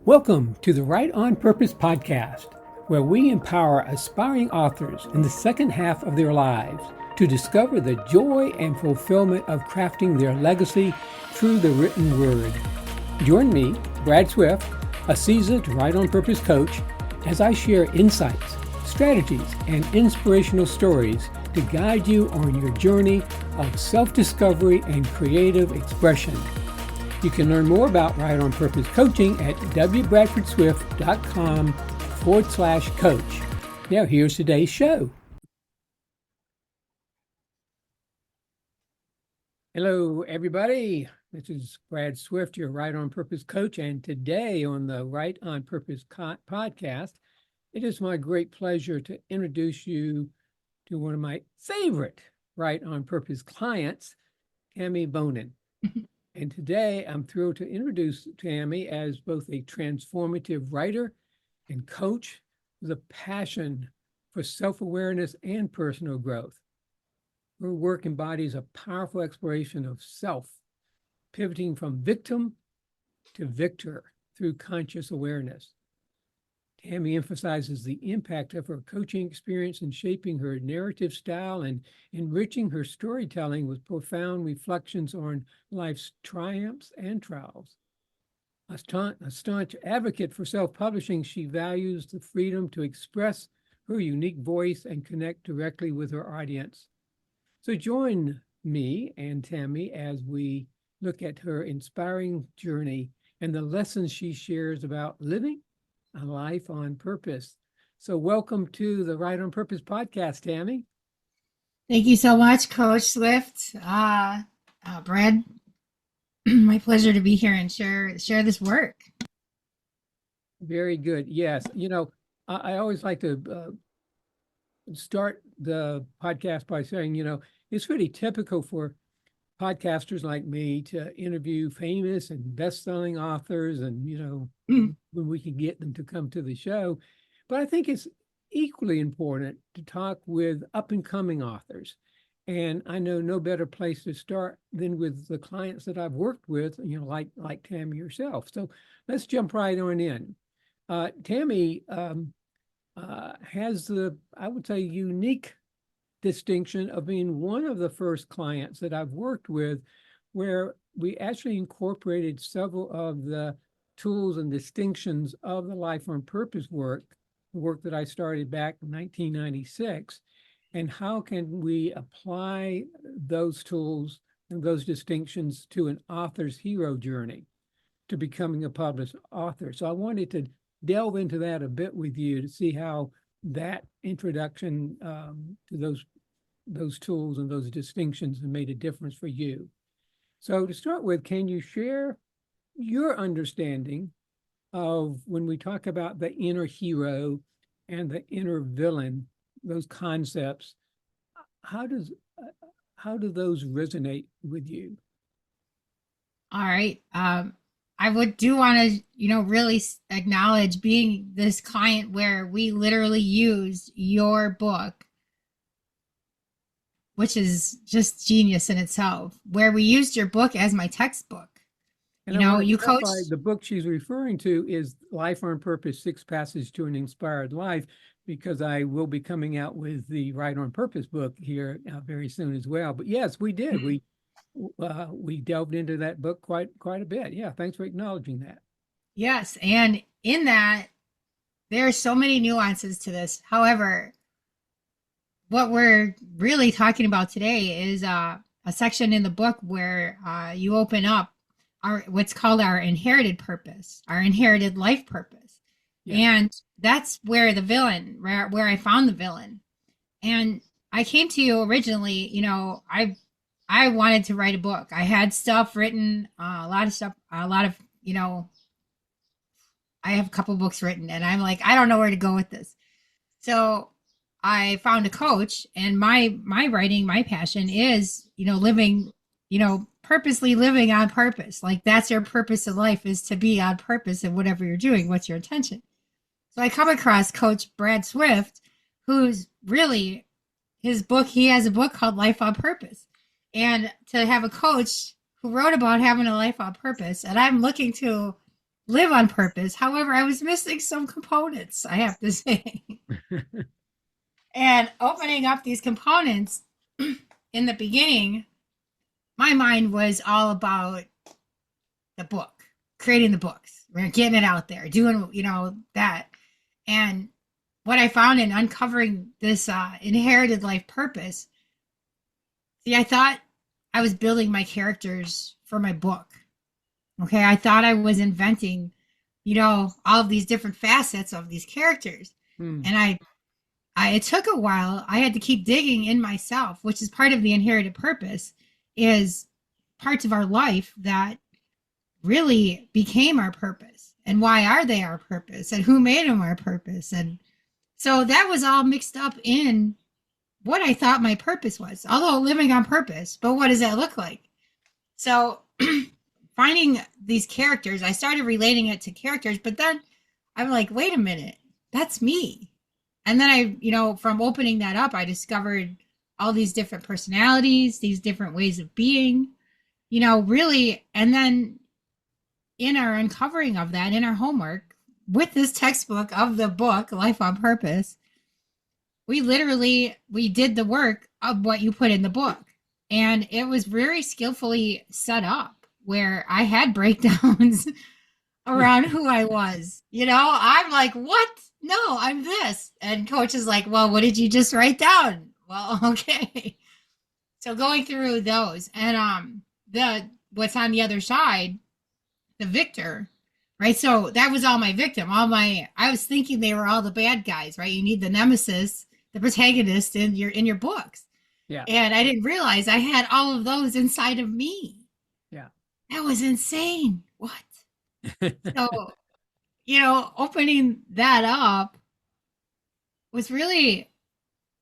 Welcome to the Right on Purpose podcast, where we empower aspiring authors in the second half of their lives to discover the joy and fulfillment of crafting their legacy through the written word. Join me, Brad Swift, a seasoned Right on Purpose coach, as I share insights, strategies, and inspirational stories to guide you on your journey of self-discovery and creative expression. You can learn more about Right on Purpose coaching at wbradfordswift.com/coach. Now here's today's show. Hello, everybody. This is Brad Swift, your Right on Purpose coach. And today on the Right on Purpose podcast, it is my great pleasure to introduce you to one of my favorite Right on Purpose clients, Tammy Bonin. And today I'm thrilled to introduce Tammy as both a transformative writer and coach with a passion for self-awareness and personal growth. Her work embodies a powerful exploration of self, pivoting from victim to victor through conscious awareness. Tammy emphasizes the impact of her coaching experience in shaping her narrative style and enriching her storytelling with profound reflections on life's triumphs and trials. A staunch advocate for self-publishing, she values the freedom to express her unique voice and connect directly with her audience. So join me and Tammy as we look at her inspiring journey and the lessons she shares about living a life on purpose. So welcome to the Right on Purpose podcast, Tammy. Thank you so much, Coach Swift. Brad, my pleasure to be here and share this work. Very good. Yes. You know, I always like to start the podcast by saying, you know, it's really typical for podcasters like me to interview famous and best-selling authors and, you know, when we can get them to come to the show. But I think it's equally important to talk with up-and-coming authors. And I know no better place to start than with the clients that I've worked with, you know, like Tammy yourself. So let's jump right on in. Tammy has the, I would say, unique distinction of being one of the first clients that I've worked with where we actually incorporated several of the tools and distinctions of the Life on Purpose work, the work that I started back in 1996, and how can we apply those tools and those distinctions to an author's hero journey to becoming a published author. So I wanted to delve into that a bit with you to see how that introduction to those tools and those distinctions have made a difference for you. So to start with, can you share your understanding of when we talk about the inner hero and the inner villain, those concepts, how do those resonate with you? All right. I do want to, really acknowledge being this client where we literally used your book, which is just genius in itself, where we used your book as my textbook. And you coach. The book she's referring to is Life on Purpose, 6 Passages to an Inspired Life, because I will be coming out with the Right on Purpose book here very soon as well. But yes, we did. We delved into that book quite a bit. Yeah, thanks for acknowledging that. Yes, and in that, there are so many nuances to this. However, what we're really talking about today is a section in the book where you open up what's called our inherited purpose, our inherited life purpose. Yeah. And that's where the villain, where I found the villain. And I came to you originally, I wanted to write a book. I had stuff written, I have a couple books written and I'm like, I don't know where to go with this. So I found a coach, and my writing, my passion is, living, purposely living on purpose. Like that's your purpose in life, is to be on purpose in whatever you're doing. What's your intention? So I come across Coach Brad Swift, who's really he has a book called Life on Purpose. And to have a coach who wrote about having a life on purpose, and I'm looking to live on purpose. However, I was missing some components, I have to say. And opening up these components in the beginning, my mind was all about the book, creating the books, we're getting it out there, doing, that. And what I found in uncovering this inherited life purpose, see, I thought I was building my characters for my book. Okay. I thought I was inventing, all of these different facets of these characters. Hmm. And it took a while. I had to keep digging in myself, which is part of the inherited purpose, is parts of our life that really became our purpose. And why are they our purpose? And who made them our purpose? And so that was all mixed up in what I thought my purpose was, although living on purpose. But what does that look like? So finding these characters, I started relating it to characters, but then I'm like, wait a minute, that's me. And then from opening that up, I discovered all these different personalities, these different ways of being, really. And then in our uncovering of that, in our homework with this textbook of the book, Life on Purpose, we did the work of what you put in the book. And it was very skillfully set up where I had breakdowns around who I was. I'm like, what? No, I'm this. And coach is like, well, what did you just write down? Well, okay. So going through those and what's on the other side, the victor, right? So that was all my victim. I was thinking they were all the bad guys, right? You need the nemesis, the protagonist in your books. Yeah. And I didn't realize I had all of those inside of me. Yeah. That was insane. What? So, opening that up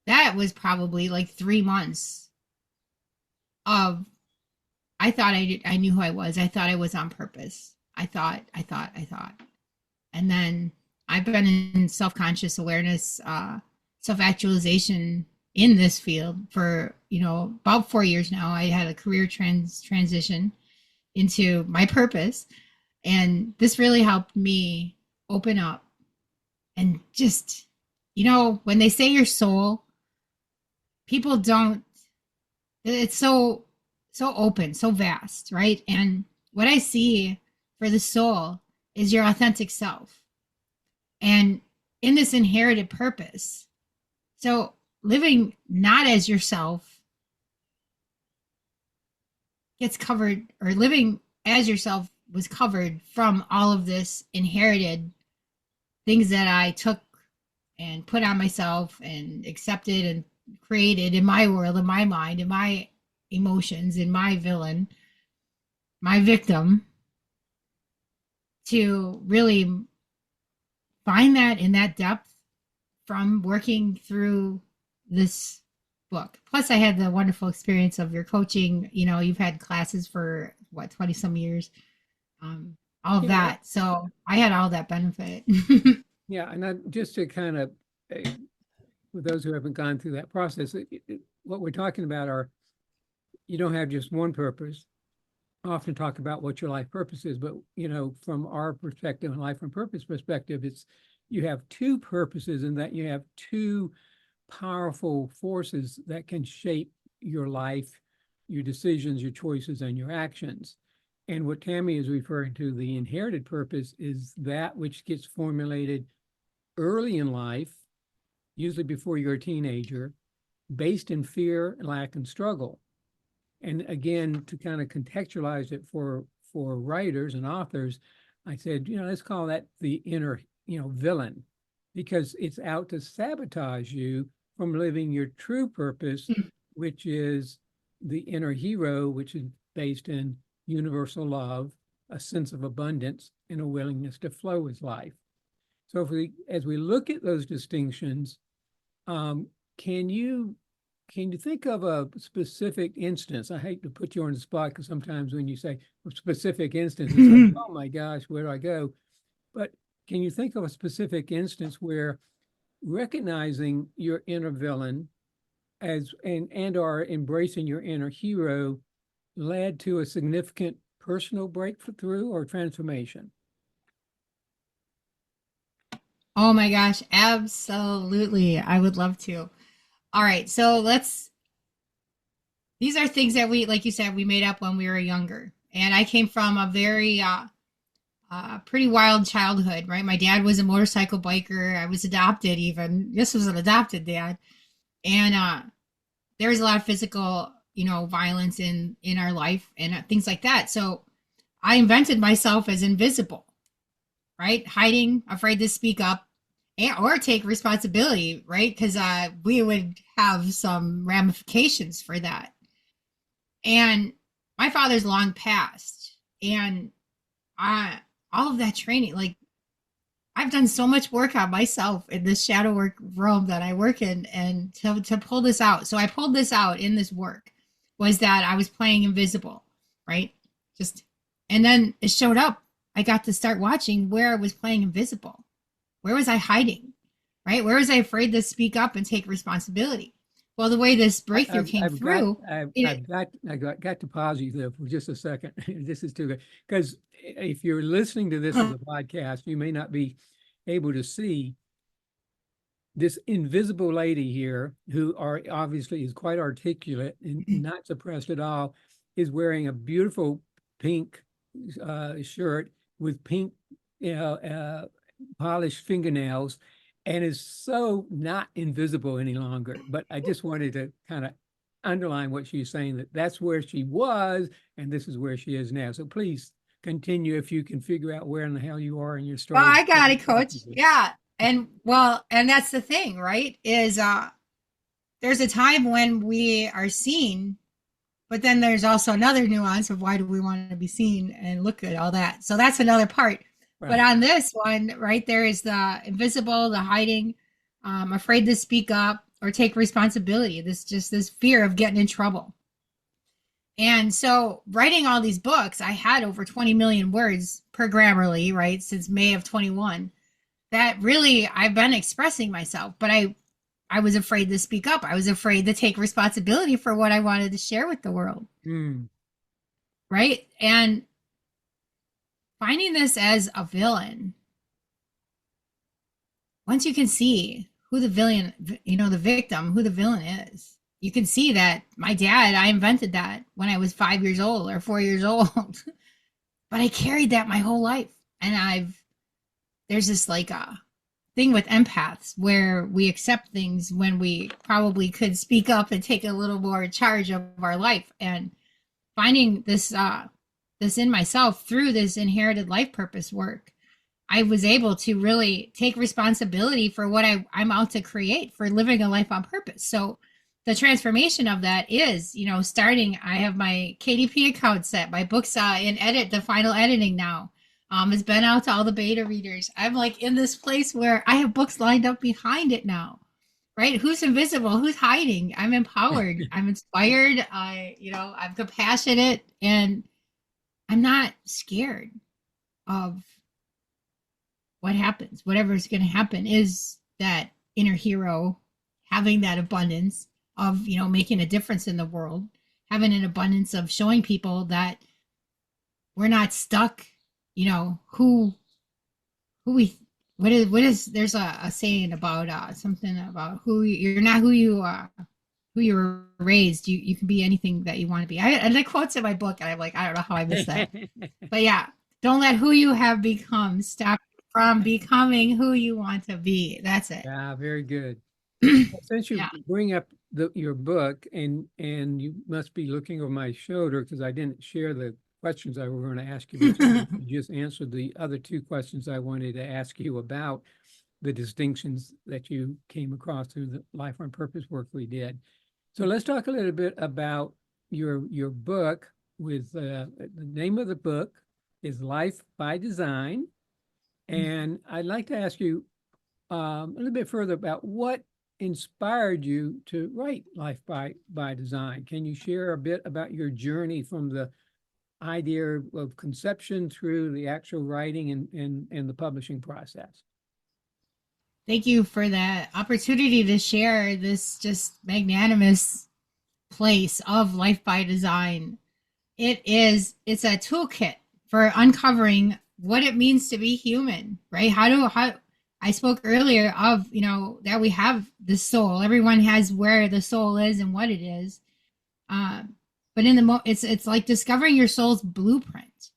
that was probably like 3 months of, I thought I knew who I was. I thought I was on purpose. I thought. And then I've been in self-conscious awareness, self-actualization in this field for, about 4 years now. I had a career transition into my purpose. And this really helped me open up and just, when they say your soul, people don't, it's so open, so vast, right? And what I see for the soul is your authentic self. And in this inherited purpose, so living not as yourself gets covered, or living as yourself was covered from all of this inherited things that I took and put on myself and accepted and created in my world, in my mind, in my emotions, in my villain, my victim, to really find that in that depth from working through this book. Plus, I had the wonderful experience of your coaching. You've had classes for 20 some years, all of that. So I had all that benefit. Yeah. And just to kind of, for those who haven't gone through that process, what we're talking about are, you don't have just one purpose. I often talk about what your life purpose is, but from our perspective and life and purpose perspective, it's you have two purposes, and that you have two powerful forces that can shape your life, your decisions, your choices, and your actions. And what Tammy is referring to, the inherited purpose, is that which gets formulated early in life, usually before you're a teenager, based in fear, lack, and struggle. And again, to kind of contextualize it for writers and authors, I said, let's call that the inner, villain, because it's out to sabotage you from living your true purpose, which is the inner hero, which is based in universal love, a sense of abundance, and a willingness to flow with life. So as we look at those distinctions, can you think of a specific instance? I hate to put you on the spot, because sometimes when you say a specific instance, it's like, oh my gosh, where do I go? But can you think of a specific instance where recognizing your inner villain and or embracing your inner hero led to a significant personal breakthrough or transformation? Oh my gosh, absolutely. I would love to. All right, so these are things that we, like you said, we made up when we were younger. And I came from a very, pretty wild childhood, right? My dad was a motorcycle biker. I was adopted even. This was an adopted dad. And there was a lot of physical, violence in our life and things like that. So I invented myself as invisible, right? Hiding, afraid to speak up, or take responsibility, right? Because we would have some ramifications for that. And my father's long passed, and I all of that training, like I've done so much work on myself in this shadow work realm that I work in, and to pull this out. So I pulled this out in this work was that I was playing invisible, right? Just and then it showed up. I got to start watching where I was playing invisible. Where was I hiding? Right? Where was I afraid to speak up and take responsibility? Well, the way this breakthrough came through, I've got to pause you there for just a second. This is too good because if you're listening to this as a podcast, you may not be able to see this invisible lady here, who obviously is quite articulate and not suppressed at all, is wearing a beautiful pink shirt with pink, polished fingernails, and is so not invisible any longer. But I just wanted to kind of underline what she's saying, that that's where she was, and this is where she is now. So please continue if you can figure out where in the hell you are in your story. well, I got it, coach. Yeah. And that's the thing, right? Is there's a time when we are seen, but then there's also another nuance of why do we want to be seen and look at all that. So that's another part. Right. But on this one, right, there is the invisible, the hiding, afraid to speak up or take responsibility. This fear of getting in trouble. And so writing all these books, I had over 20 million words per Grammarly, right, since May of 21. That really, I've been expressing myself, but I was afraid to speak up. I was afraid to take responsibility for what I wanted to share with the world. Right? And finding this as a villain, once you can see who the villain, the victim, who the villain is, you can see that my dad, I invented that when I was 5 years old or 4 years old. But I carried that my whole life. And there's this like a thing with empaths where we accept things when we probably could speak up and take a little more charge of our life. And finding this in myself through this inherited life purpose work, I was able to really take responsibility for what I'm out to create, for living a life on purpose. So the transformation of that is, starting, I have my KDP account set, my book's in the final editing now. It's been out to all the beta readers. I'm like in this place where I have books lined up behind it now, right? Who's invisible? Who's hiding? I'm empowered. I'm inspired. I'm compassionate, and I'm not scared of what happens. Whatever's going to happen is that inner hero having that abundance of, making a difference in the world, having an abundance of showing people that we're not stuck. There's a saying about something about you're not who you were raised. You can be anything that you want to be. And the quotes in my book, and I'm like, I don't know how I missed that. But yeah, don't let who you have become stop from becoming who you want to be. That's it. Yeah, very good. Since you bring up your book, and you must be looking over my shoulder because I didn't share the questions I were going to ask you. You just answered the other two questions I wanted to ask you about the distinctions that you came across through the Life on Purpose work we did. So let's talk a little bit about your book. With the name of the book is Life by Design, and I'd like to ask you a little bit further about what inspired you to write Life by Design. Can you share a bit about your journey from the idea of conception through the actual writing and the publishing process? Thank you for that opportunity to share this just magnanimous place of Life by Design. It's a toolkit for uncovering what it means to be human, right? I spoke earlier of, that we have the soul. Everyone has where the soul is and what it is. But in it's like discovering your soul's blueprint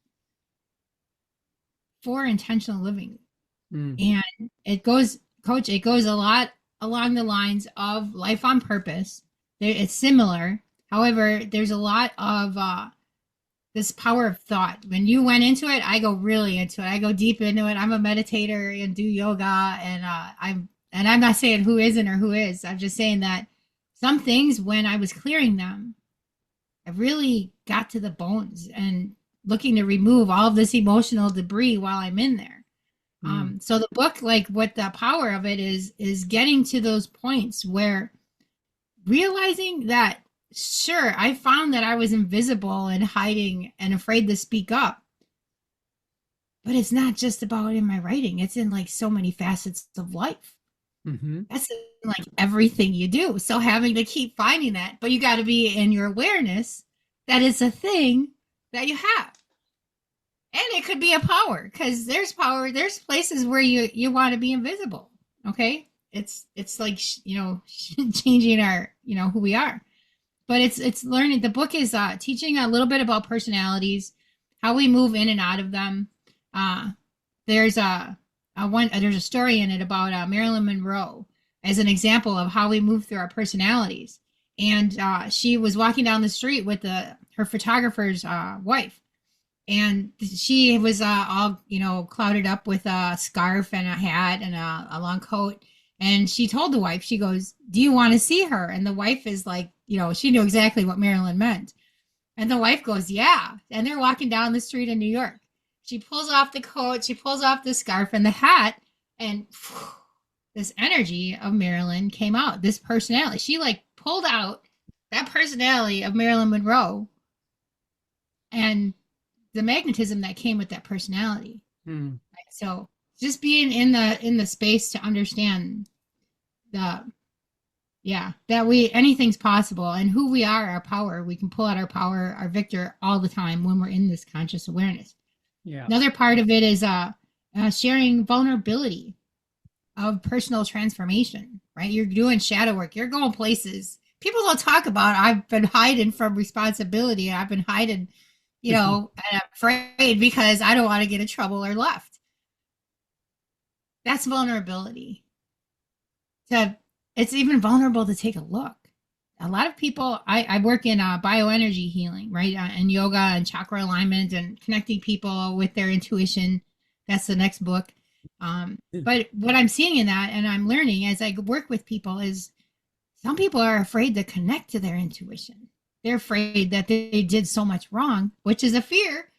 for intentional living. Mm. And it goes, Coach, it goes a lot along the lines of life on purpose. It's similar. However, there's a lot of this power of thought. When you went into it, I go really into it. I go deep into it. I'm a meditator and do yoga, and I'm not saying who isn't or who is. I'm just saying that some things, when I was clearing them, I really got to the bones and looking to remove all of this emotional debris while I'm in there. So the book, like what the power of it is getting to those points where realizing that, sure, I found that I was invisible and hiding and afraid to speak up. But it's not just about in my writing. It's in like so many facets of life. Mm-hmm. That's in like everything you do. So having to keep finding that, but you got to be in your awareness that it's a thing that you have. And it could be a power, because there's power. There's places where you want to be invisible. Okay. It's like, changing our, who we are. But it's learning. The book is teaching a little bit about personalities, how we move in and out of them. There's there's a story in it about Marilyn Monroe as an example of how we move through our personalities. And she was walking down the street with her photographer's wife, and she was all clouded up with a scarf and a hat and a long coat. And she told the wife, she goes, "Do you want to see her?" And the wife is like, she knew exactly what Marilyn meant. And the wife goes, "Yeah." And they're walking down the street in New York. She pulls off the coat, she pulls off the scarf and the hat, and this energy of Marilyn came out. This personality. She like pulled out that personality of Marilyn Monroe and the magnetism that came with that personality. Mm. So just being in the space to understand that anything's possible, and who we are, our power. We can pull out our power, our victor, all the time when we're in this conscious awareness. Yeah. Another part of it is sharing vulnerability of personal transformation. Right, you're doing shadow work. You're going places people don't talk about. I've been hiding from responsibility. I've been hiding, and I'm afraid because I don't want to get in trouble or left. That's vulnerability. It's even vulnerable to take a look. A lot of people, I work in bioenergy healing, right? And yoga and chakra alignment and connecting people with their intuition. That's the next book. But what I'm seeing in that, and I'm learning as I work with people, is some people are afraid to connect to their intuition. They're afraid that they did so much wrong, which is a fear.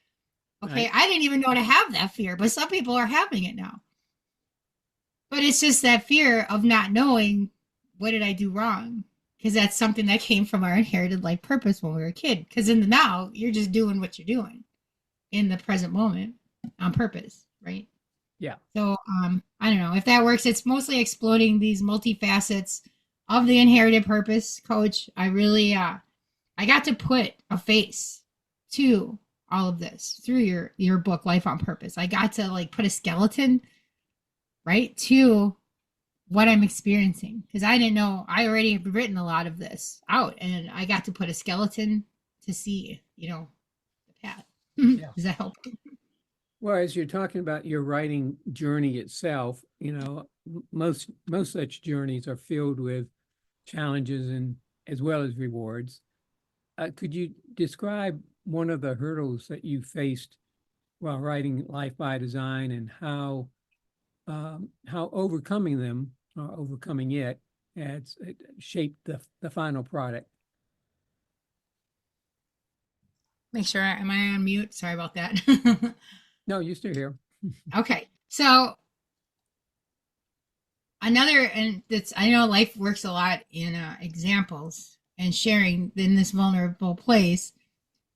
Okay, right. I didn't even know to have that fear, but some people are having it now. But it's just that fear of not knowing, what did I do wrong? Because that's something that came from our inherited life purpose when we were a kid. Because in the now, you're just doing what you're doing in the present moment on purpose, right? Yeah. So I don't know if that works. It's mostly exploring these multifacets of the inherited purpose, Coach. I really I got to put a face to all of this through your book, Life on Purpose. I got to like put a skeleton, right, to what I'm experiencing, because I didn't know. I already have written a lot of this out, and I got to put a skeleton to see, the path. Yeah. Does that help? Well, as you're talking about your writing journey itself, most such journeys are filled with challenges and as well as rewards. Could you describe one of the hurdles that you faced while writing Life by Design, and how overcoming them, or overcoming it shaped the final product? Make sure, am I on mute? Sorry about that. No, you're still here. Okay. So and I know life works a lot in examples and sharing in this vulnerable place,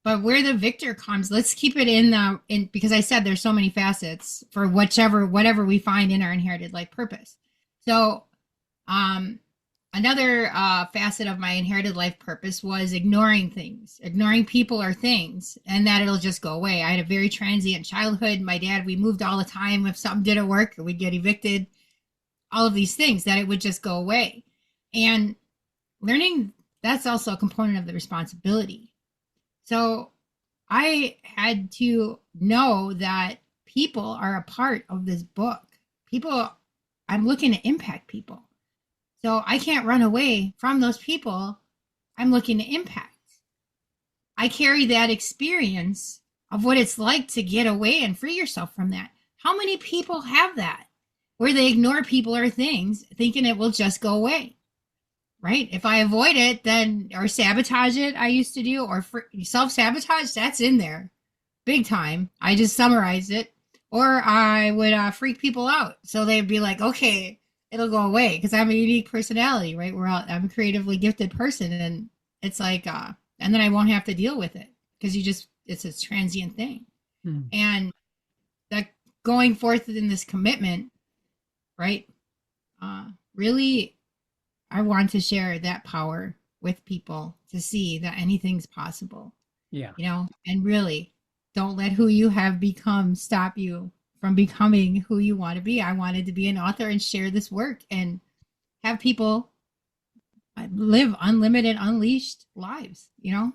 but where the victor comes, let's keep it in because I said there's so many facets for whatever we find in our inherited life purpose. So another facet of my inherited life purpose was ignoring people or things, and that it'll just go away. I had a very transient childhood. My dad, we moved all the time. If something didn't work, we'd get evicted. all of these things, that it would just go away. And learning, that's also a component of the responsibility. So I had to know that people are a part of this book. People, I'm looking to impact people. So I can't run away from those people I'm looking to impact. I carry that experience of what it's like to get away and free yourself from that. How many people have that where they ignore people or things thinking it will just go away? Right? If I avoid it, then, or sabotage it, I used to do, or self sabotage, that's in there big time. I just summarized it. Or I would freak people out. So they'd be like, okay, it'll go away because I'm a unique personality, right? I'm a creatively gifted person. And it's like, and then I won't have to deal with it because it's a transient thing. Hmm. And that going forth in this commitment, right? Really, I want to share that power with people to see that anything's possible. Yeah. And really don't let who you have become stop you from becoming who you want to be. I wanted to be an author and share this work and have people live unlimited, unleashed lives, Man,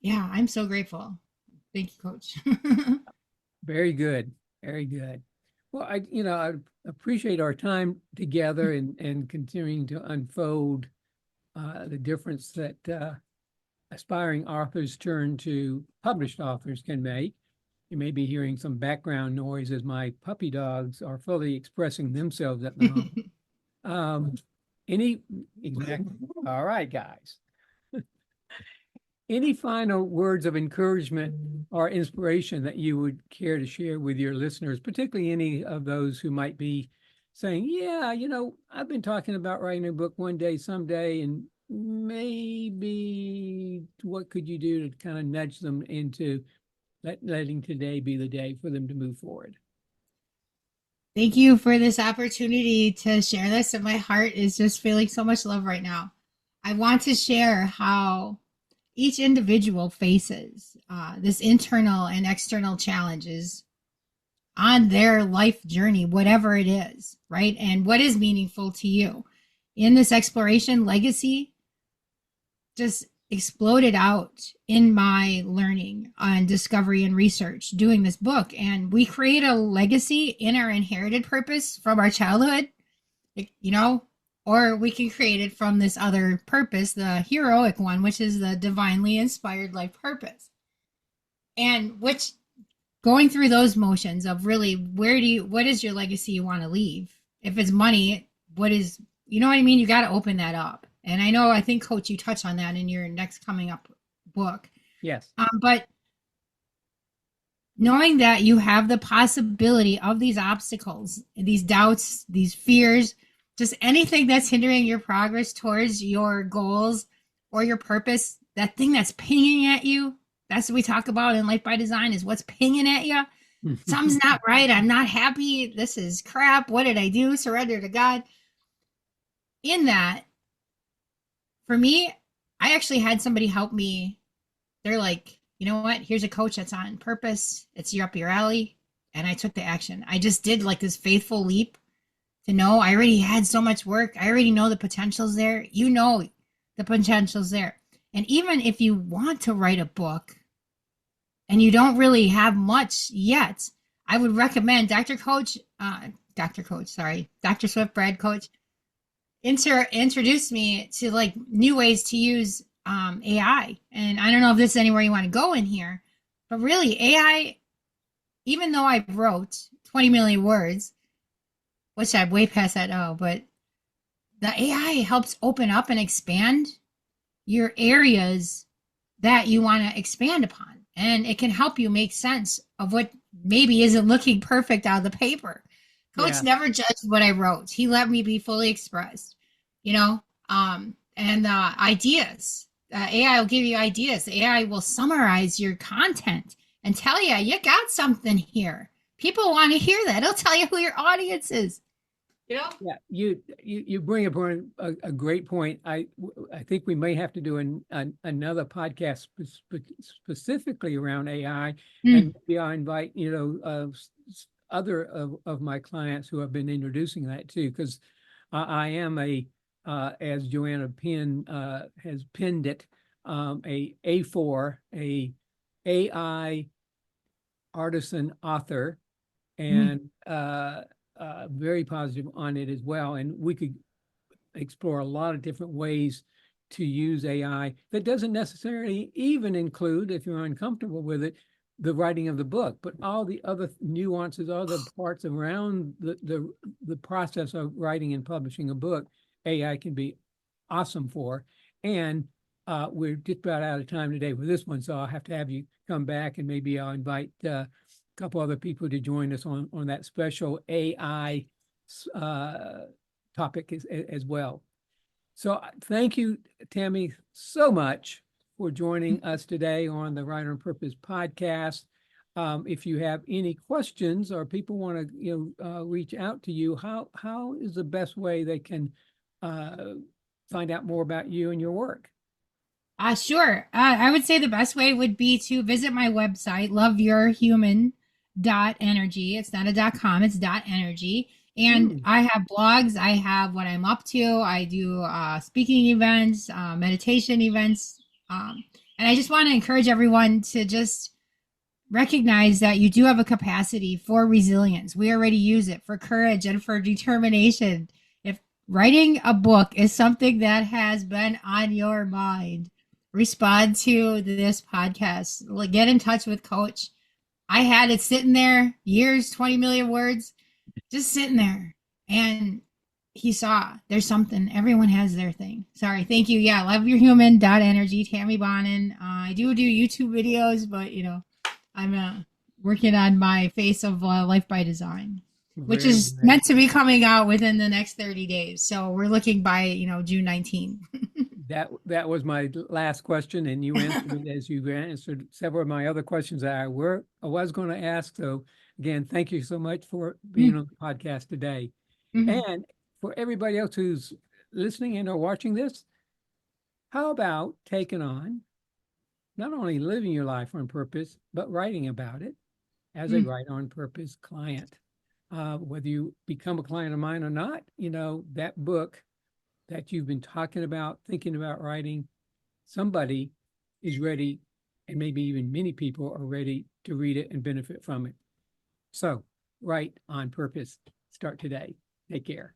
yeah, I'm so grateful. Thank you, Coach. Very good. Very good. Well, I appreciate our time together and continuing to unfold the difference that aspiring authors turn to published authors can make. You may be hearing some background noise as my puppy dogs are fully expressing themselves at the moment. Exactly. All right, guys. Any final words of encouragement or inspiration that you would care to share with your listeners, particularly any of those who might be saying, yeah, I've been talking about writing a book one day, someday, and maybe what could you do to kind of nudge them into letting today be the day for them to move forward? Thank you for this opportunity to share this. And my heart is just feeling so much love right now. I want to share how each individual faces this internal and external challenges on their life journey, whatever it is, right? And what is meaningful to you. In this exploration, legacy just exploded out in my learning on discovery and research doing this book. And we create a legacy in our inherited purpose from our childhood, or we can create it from this other purpose, the heroic one, which is the divinely inspired life purpose. And which going through those motions of really what is your legacy you want to leave? If it's money, what is, you know what I mean? You got to open that up. And I think Coach, you touch on that in your next coming up book. Yes. But knowing that you have the possibility of these obstacles, these doubts, these fears, just anything that's hindering your progress towards your goals or your purpose, that thing that's pinging at you, that's what we talk about in Life by Design, is what's pinging at you. Something's not right. I'm not happy. This is crap. What did I do? Surrender to God. In that, for me, I actually had somebody help me. They're like, you know what? Here's a coach that's on purpose. It's up your alley. And I took the action. I just did like this faithful leap to know I already had so much work. I already know the potential's there. The potential's there. And even if you want to write a book and you don't really have much yet, I would recommend Dr. Swift Bread Coach introduced me to like new ways to use AI. And I don't know if this is anywhere you want to go in here, but really AI, even though I wrote 20 million words, which I'm way past that now, but the AI helps open up and expand your areas that you want to expand upon. And it can help you make sense of what maybe isn't looking perfect out of the paper. Coach never judged what I wrote. He let me be fully expressed, and ideas. AI will give you ideas. AI will summarize your content and tell you, you got something here. People want to hear that. It'll tell you who your audience is. Yeah, you bring up a great point. I think we may have to do another podcast specifically around AI, and maybe I'll invite other of my clients who have been introducing that too, because I am as Joanna Penn has pinned it, a A4, a AI artisan author, Mm. and very positive on it as well. And we could explore a lot of different ways to use AI that doesn't necessarily even include, if you're uncomfortable with it, the writing of the book, but all the other nuances, all the parts around the process of writing and publishing a book, AI can be awesome for. And we're just about out of time today for this one, so I'll have to have you come back, and maybe I'll invite a couple other people to join us on that special AI topic as well. So thank you, Tammy, so much for joining us today on the Writer on Purpose podcast. If you have any questions or people want to reach out to you, how is the best way they can find out more about you and your work? Sure. I would say the best way would be to visit my website, loveyourhuman.energy. It's not a .com, it's .energy. And Mm. I have blogs. I have what I'm up to. I do speaking events, meditation events. And I just want to encourage everyone to just recognize that you do have a capacity for resilience. We already use it for courage and for determination. If writing a book is something that has been on your mind, respond to this podcast. Get in touch with Coach. I had it sitting there years, 20 million words, just sitting there. And he saw there's something. Everyone has their thing. Sorry. Thank you. Yeah. Loveyourhuman.energy. Tammy Bonin. I do YouTube videos, but I'm working on my face of life by design, which Very is nice. meant to be coming out within the next 30 days. So we're looking by, June 19th. That was my last question, and you answered it as you answered several of my other questions that I was going to ask. So again, thank you so much for being on the podcast today. Mm-hmm. And for everybody else who's listening and or watching this, how about taking on not only living your life on purpose, but writing about it as a Write on Purpose client? Whether you become a client of mine or not, that book that you've been talking about, thinking about writing, somebody is ready, and maybe even many people are ready to read it and benefit from it. So, Write on Purpose. Start today. Take care.